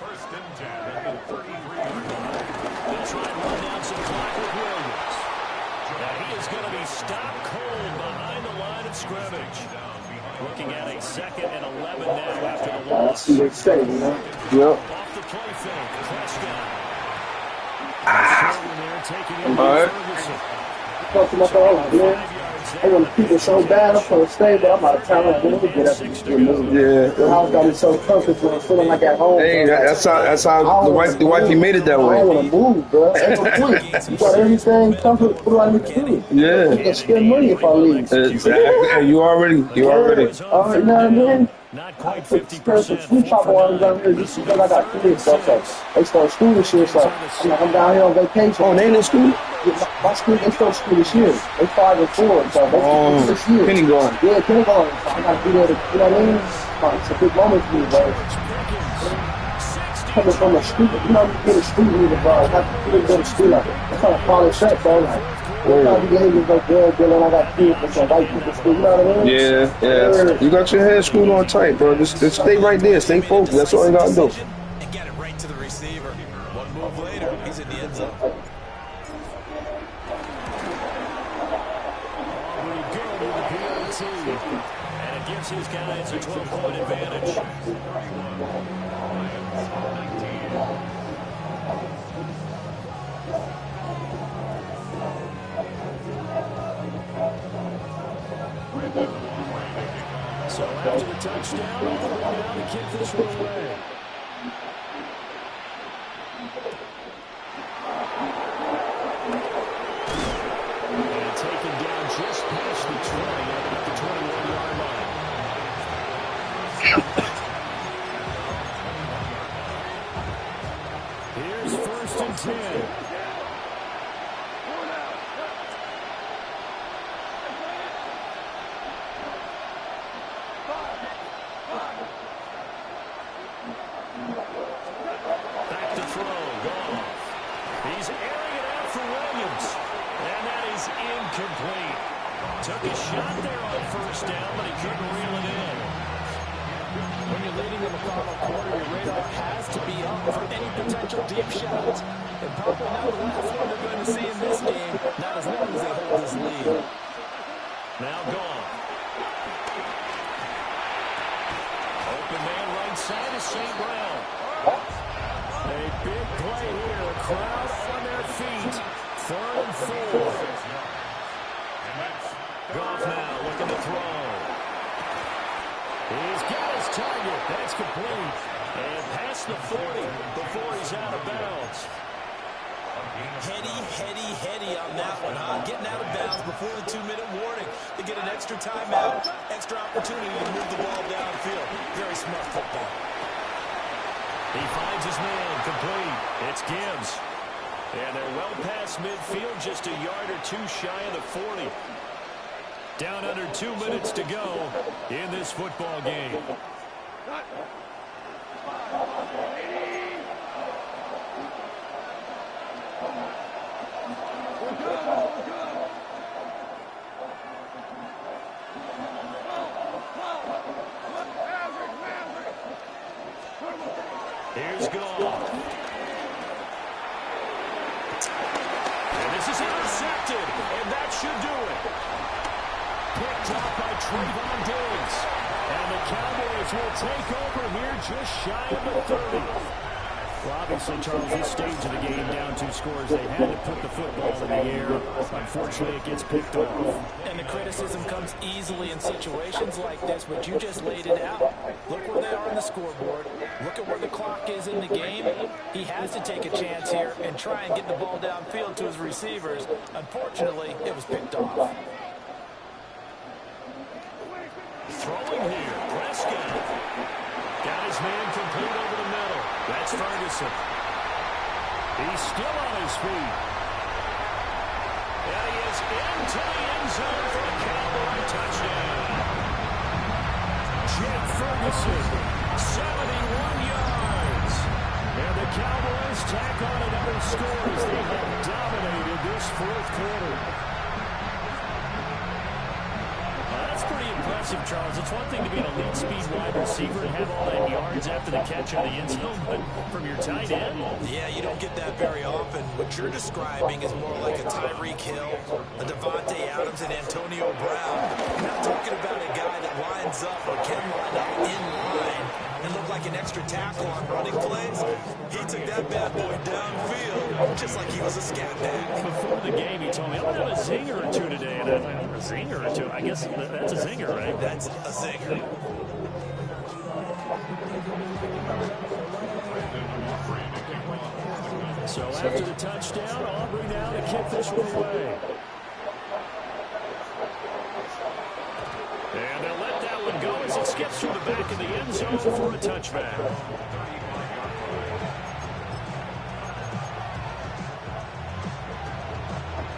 First and 10 at the 33-yard line. They'll try and run down some clock with Williams. Now he is going to be stopped cold behind the line of scrimmage. Looking at a 2nd and 11 now after the Let's loss. see what they say, you know. Yep. Off the play fake, Prescott. Short there, taking in All right. Ferguson. Talk to my dog, man. I want to keep it so bad. I'm supposed to stay, but I'm out of town. I'm going to get up and get moved. Yeah. The house got me so comfortable. I'm feeling like at home. Hey, bro. that's how the wifey made it that I don't way. want to move, bro. Ain't no point. You got everything comfortable. What do I need to do? Yeah. I can spend money if I leave. Exactly. Hey, you already. You know what I mean? Not quite Put 50%. sweet chop on down here just because I got kids. So they start school this year, so I'm down here on vacation. Oh, they ain't in school? My school, they start school this year. They 5 and 4, so they this year. Kindergarten. Yeah, kindergarten. So I gotta be there to, you know what I mean? It's a big moment for me, bro. 60 coming from a street, you know, you get a street leader, bro. Not to go to school, like, I'm trying to polish up, bro. Like, I'm not be labeled like drug dealer, I got kids from some white people school, you know what I mean? Yeah. You got your head screwed on tight, bro. Just stay right there. Stay focused. That's all you got to do. And get it right to the receiver. One move later, he's in the end zone. And it gives his guys a 12-point advantage. So after the touchdown, now to kick this one away. And taken down just past the 20 at the 21-yard line. Here's 1st and 10. Back to throw, Goff. He's airing it out for Williams. And that is incomplete. Took a shot there on 1st down, but he couldn't reel it in. When you're leading in the final quarter, your radar has to be up for any potential deep shots. And probably not the last one they're going to see in this game, not as long as they hold this lead. Now Goff. Open man right side is St. Brown. A big play here. A crowd on their feet. 3rd and 4. Goff now looking to throw. He's got his target. That's complete. And past the 40 before he's out of bounds. Heady on that one, huh? Getting out of bounds before the 2-minute warning. They get an extra timeout, extra opportunity to move the ball downfield. Very smart football. He finds his man complete. It's Gibbs. And they're well past midfield, just a yard or two shy of the 40. Down under 2 minutes to go in this football game. Here's Goff. And this is intercepted, and that should do it. Picked off by Trayvon Diggs. And the Cowboys will take over here just shy of the 30. Well, obviously, Charles, this stage of the game, down 2 scores, they had to put the football in the air. Unfortunately, it gets picked off. And the criticism comes easily in situations like this, but you just laid it out. Look where they are on the scoreboard. Look at where the clock is in the game. He has to take a chance here and try and get the ball downfield to his receivers. Unfortunately, it was picked off. Throwing here, Prescott. Got his man complete over the middle. That's Ferguson. He's still on his feet. And he is into the end zone for a Cowboy touchdown. Jake Ferguson, 71 yards. And the Cowboys tack on another score as they have dominated this 4th quarter. That's pretty impressive, Charles. It's one thing to be an elite speed wide receiver and have all that yards after the catch on the end zone, but from your tight end. Yeah, you don't get that very often. What you're describing is more like a Tyreek Hill, a Devontae Adams, and Antonio Brown. You're not talking about a guy that lines up or can line up in line and look like an extra tackle on running plays. He took that bad boy downfield just like he was a scat back. Before the game, he told me, I'm going to have a zinger or two today. And I thought, a zinger or two? I guess that's a zinger, right? That's a zinger. So after the touchdown, Aubrey now to kick this one away. And they'll let that one go as it skips through the back of the end zone for a touchback.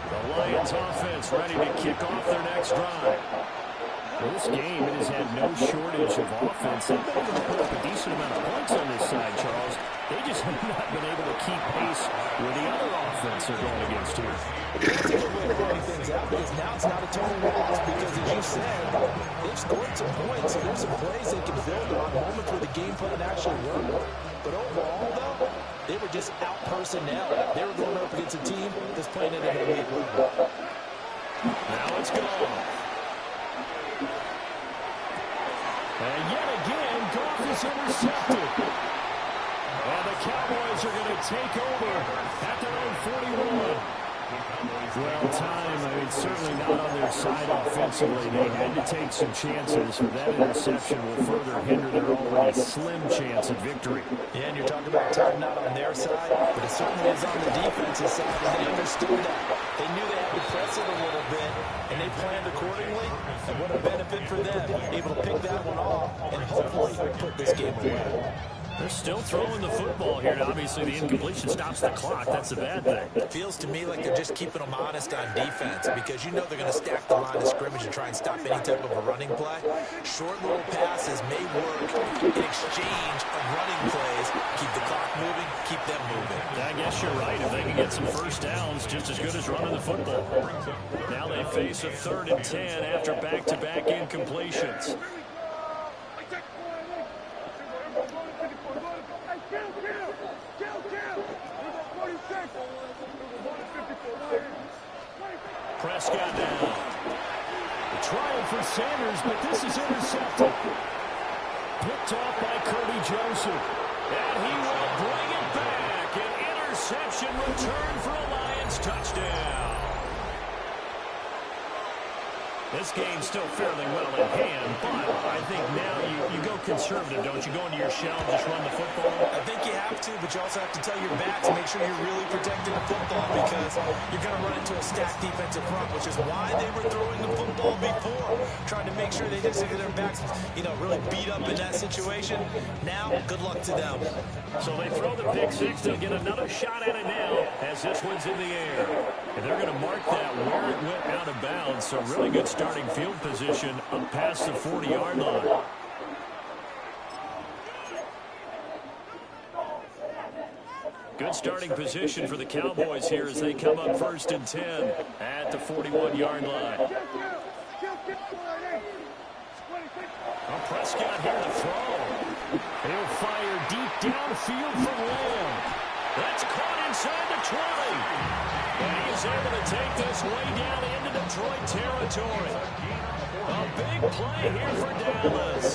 The Lions offense ready to kick off their next drive. Well, this game, it has had no shortage of offense. They've been able to put up a decent amount of points on this side, Charles. They just Cowboys have not been able to keep pace with the other offense they're going against here. It's a good way of throwing things out because now it's not a total loss because, as you said, they've scored some points, so there's some plays they can build on, moments where the game plan actually worked. But overall, though, they were just out-personnel. They were going up against a team that's playing at an elite level. Now it's gone. And yet again, Goff is intercepted. And the Cowboys are going to take over at their own 41. Well, time, certainly not on their side offensively. They had to take some chances, but that interception will further hinder their already slim chance at victory. Yeah, and you're talking about time not on their side, but it certainly is on the defensive side, and they understood that. They knew they had to press it a little bit, and they planned accordingly. And what a benefit for them, able to pick that one off and hopefully put this game away. They're still throwing the football here, and obviously the incompletion stops the clock. That's the bad thing. It feels to me like they're just keeping them honest on defense because you know they're going to stack the line of scrimmage and try and stop any type of a running play. Short little passes may work in exchange of running plays. Keep the clock moving, keep them moving. I guess you're right. If they can get some first downs, just as good as running the football. Now they face a 3rd and 10 after back-to-back incompletions. Prescott now. Trying for Sanders, but this is intercepted. Picked off by Kirby Joseph. And he will bring it back. An interception return for a Lions touchdown. This game's still fairly well in hand, but I think now you go conservative, don't you? Go into your shell and just run the football. I think you have to, but you also have to tell your backs, make sure you're really protecting the football because you're going to run into a stacked defensive front, which is why they were throwing the football before, trying to make sure they didn't get their backs, really beat up in that situation. Now, good luck to them. So they throw the pick six. They'll get another shot at it now as this one's in the air. And they're going to mark that where it went out of bounds. So really good starting field position up past the 40-yard line. Good starting position for the Cowboys here as they come up 1st and 10 at the 41-yard line. Well, Prescott here to throw. He'll fire deep downfield from Lamb. That's caught inside the 20. And he's able to take this way down into Detroit territory. A big play here for Dallas.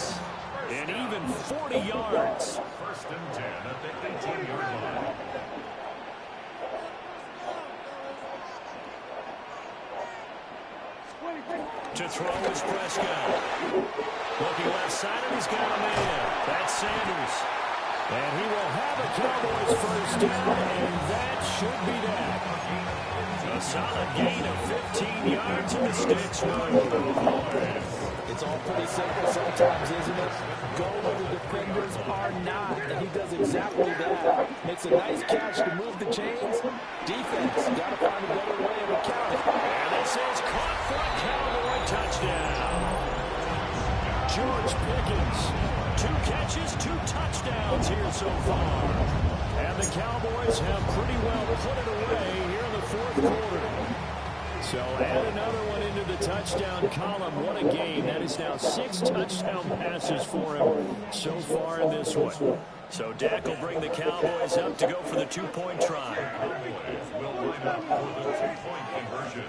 And even 40 yards. 1st and 10 at the 18-yard line. To throw is Prescott. Looking left side, and he's got a man. That's Sanders. And he will have a Cowboys 1st down, and that should be that. A solid gain of 15 yards in the sticks. It's all pretty simple sometimes, isn't it? Go where the defenders are not, and he does exactly that. Makes a nice catch to move the chains. Defense, got to find a better way of accounting. And this is caught for a Cowboy touchdown. George Pickens, 2 catches, 2 touchdowns here so far. And the Cowboys have pretty well put it away here in the 4th quarter. So add another one into the touchdown column. What a game. That is now 6 touchdown passes for him so far in this one. So Dak will bring the Cowboys up to go for the 2-point try. Will line up for the 2-point conversion.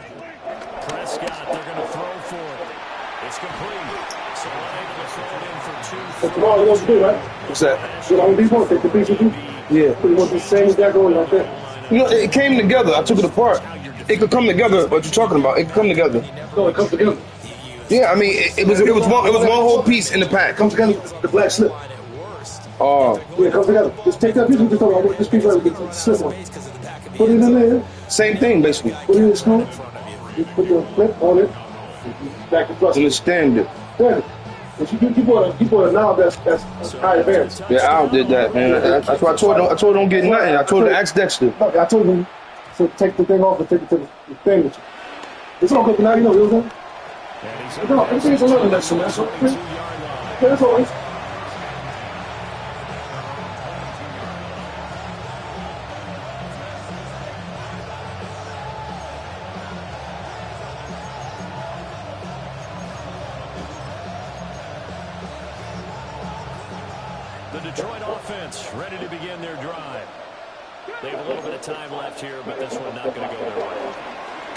Prescott, they're going to throw for it. It's complete. So unable to throw it in for 2. That's all you want to do, right? What's that? You know, people take the piece with you. Yeah. Pretty much the same as that going like that. It came together. I took it apart. It could come together. What you're talking about? It could come together. No, it comes together. Yeah, I mean, it was one whole piece in the pack. It comes together with the black slip. Oh, Yeah, it comes together. Just take that piece with you. This piece right, get the slip on. Put it in there. same thing basically. Put it in the screw. You put the clip on it. Back to plus. Understand it. Good. If you bought a knob that's high advanced. Yeah, Al did that, man. That's why I told him. I told him don't get nothing. I told him to ask Dexter. Look, I told him to take the thing off and take it to the thing with you. It's all good now, you know what I'm saying? No, everything's a learning lesson, man. So, that's always. Detroit offense ready to begin their drive. They have a little bit of time left here, but this one not going to go their way.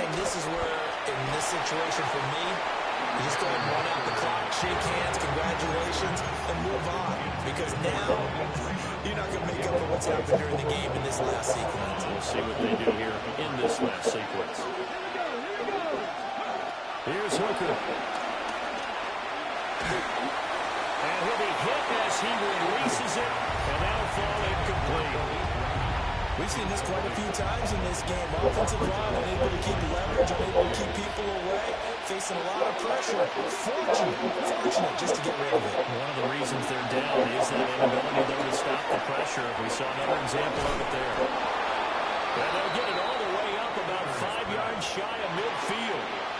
And this is where, in this situation for me, you just go ahead and run out the clock, shake hands, congratulations, and move on. Because now, you're not going to make up for what's happened during the game in this last sequence. We'll see what they do here in this last sequence. Here's Hooker. And he'll be hit as he releases it, and that'll fall incomplete. We've seen this quite a few times in this game. Offensive line unable to keep leverage, unable to keep people away, facing a lot of pressure. Fortunate just to get rid of it. One of the reasons they're down is that inability, though, to stop the pressure. We saw another example of it there. And they'll get it all the way up about 5 yards shy of midfield.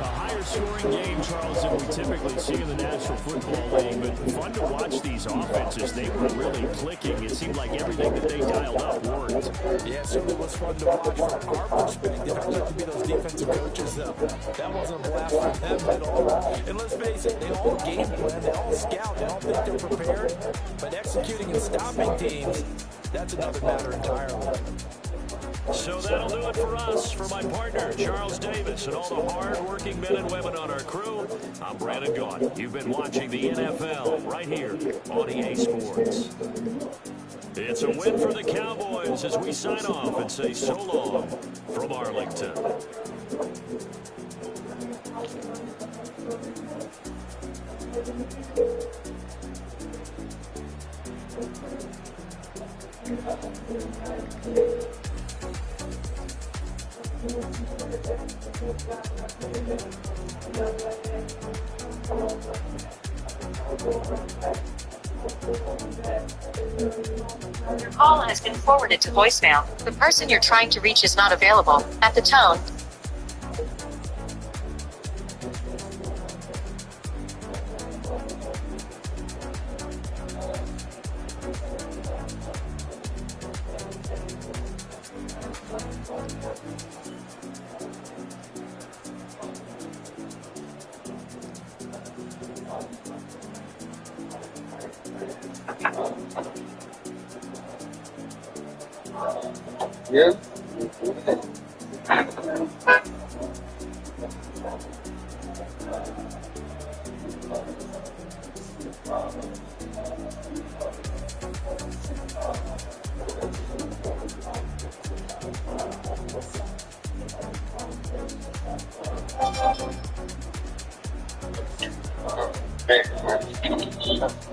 A higher-scoring game, Charles, than we typically see in the National Football League. But fun to watch these offenses. They were really clicking. It seemed like everything that they dialed up worked. Yeah, it certainly was fun to watch from our perspective. I'd like to be those defensive coaches, though. That wasn't a blast for them at all. And let's face it, they all game plan, they all scout, they all think they're prepared. But executing and stopping teams, that's another matter entirely. So that'll do it for us. For my partner, Charles Davis, and all the hard-working men and women on our crew, I'm Brandon Gaudin. You've been watching the NFL right here on EA Sports. It's a win for the Cowboys as we sign off and say so long from Arlington. Your call has been forwarded to voicemail. The person you're trying to reach is not available. At the tone, Yeah. Okay.